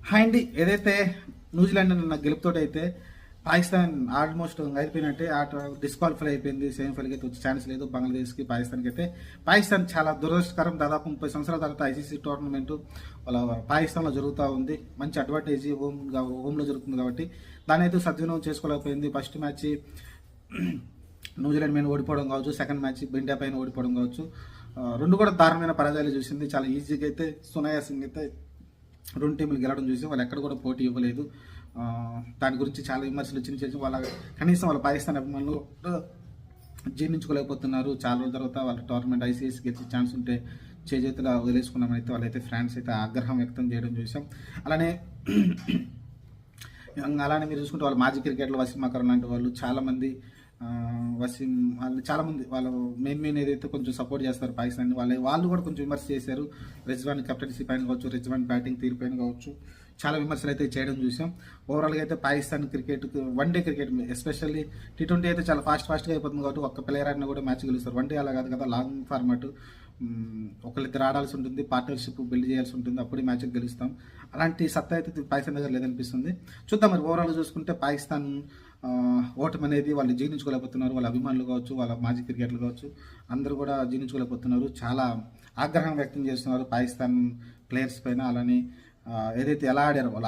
Hi అండి. ఏదైతే New Zealand నిన్న గెలుపుతోటి అయితే పాకిస్తాన్ ఆల్మోస్ట్ అయిపోయినట్టే, ఆట డిస్క్వాలిఫై అయిపోయింది. సెమీఫైనల్కి అయితే వచ్చే ఛాన్స్ లేదు బంగ్లాదేశ్కి. పాకిస్తాన్కి అయితే పాకిస్తాన్ చాలా దురదృష్టకరం. దాదాపు 30 సంవత్సరాల తర్వాత ఐసీసీ టోర్నమెంట్ వాళ్ళ పాకిస్తాన్లో జరుగుతూ ఉంది. మంచి అడ్వాంటేజ్ హోమ్లో జరుగుతుంది కాబట్టి దాని అయితే సద్వినియోగం చేసుకోలేకపోయింది. ఫస్ట్ మ్యాచ్ న్యూజిలాండ్ మీద ఓడిపోవడం కావచ్చు, సెకండ్ మ్యాచ్ ఇండియా పైన ఓడిపోవడం కావచ్చు, రెండు కూడా దారుణమైన పరాజయాలు చూసింది. చాలా ఈజీగా అయితే సునాయాసంగా అయితే రెండు టీంలు గెలవడం చూసి వాళ్ళు ఎక్కడ కూడా పోటీ ఇవ్వలేదు. దాని గురించి చాలా విమర్శలు చేసి వాళ్ళ కనీసం వాళ్ళ పాకిస్తాన్ అభిమానులు జీర్ణించుకోలేకపోతున్నారు. చాలా రోజుల తర్వాత వాళ్ళ టోర్నమెంట్ ఐసీఎస్ గెలిచే ఛాన్స్ ఉంటే చేతులు వదిలేసుకున్నామని అయితే వాళ్ళైతే ఫ్రాన్స్ అయితే ఆగ్రహం వ్యక్తం చేయడం చూసాం. అలానే మీరు చూసుకుంటే వాళ్ళ మాజీ క్రికెట్లో వసీం అక్రమ్ లాంటి వాళ్ళు చాలామంది, వసీం వాళ్ళు చాలామంది వాళ్ళు మెయిన్ ఏదైతే కొంచెం సపోర్ట్ చేస్తారు పాకిస్తాన్ వాళ్ళు కూడా కొంచెం విమర్శ చేశారు. రిజ్వాన్ కెప్టెన్సీ పైన కావచ్చు, రిజ్వాన్ బ్యాటింగ్ తీరు పైన కావచ్చు, చాలా విమర్శలు అయితే చేయడం చూసాం. ఓవరాల్గా అయితే Pakistan cricket, one day cricket especially T20 అయితే చాలా ఫాస్ట్గా అయిపోతుంది కాబట్టి ఒక్క ప్లేయర్ ఆడినా కూడా మ్యాచ్ గెలుస్తారు. వన్ డే అలా కాదు కదా, లాంగ్ ఫార్మాట్. ఒకళ్ళిద్దరు ఆడాల్సి ఉంటుంది, పార్ట్నర్షిప్ బిల్డ్ చేయాల్సి ఉంటుంది, అప్పుడే మ్యాచ్ గెలుస్తాం. అలాంటి సత్తా అయితే పాకిస్తాన్ దగ్గర లేదనిపిస్తుంది. చూద్దాం మరి. ఓవరాల్గా చూసుకుంటే పాకిస్తాన్ ఓటమి అనేది వాళ్ళు జీర్ణించుకోలేకపోతున్నారు. వాళ్ళ అభిమానులు కావచ్చు, వాళ్ళ మాజీ క్రికెటర్లు కావచ్చు, అందరూ కూడా జీర్ణించుకోలేకపోతున్నారు. చాలా ఆగ్రహం వ్యక్తం చేస్తున్నారు పాకిస్తాన్ ప్లేయర్స్ పైన. అలానే ఏదైతే ఎలా ఆడారో వాళ్ళ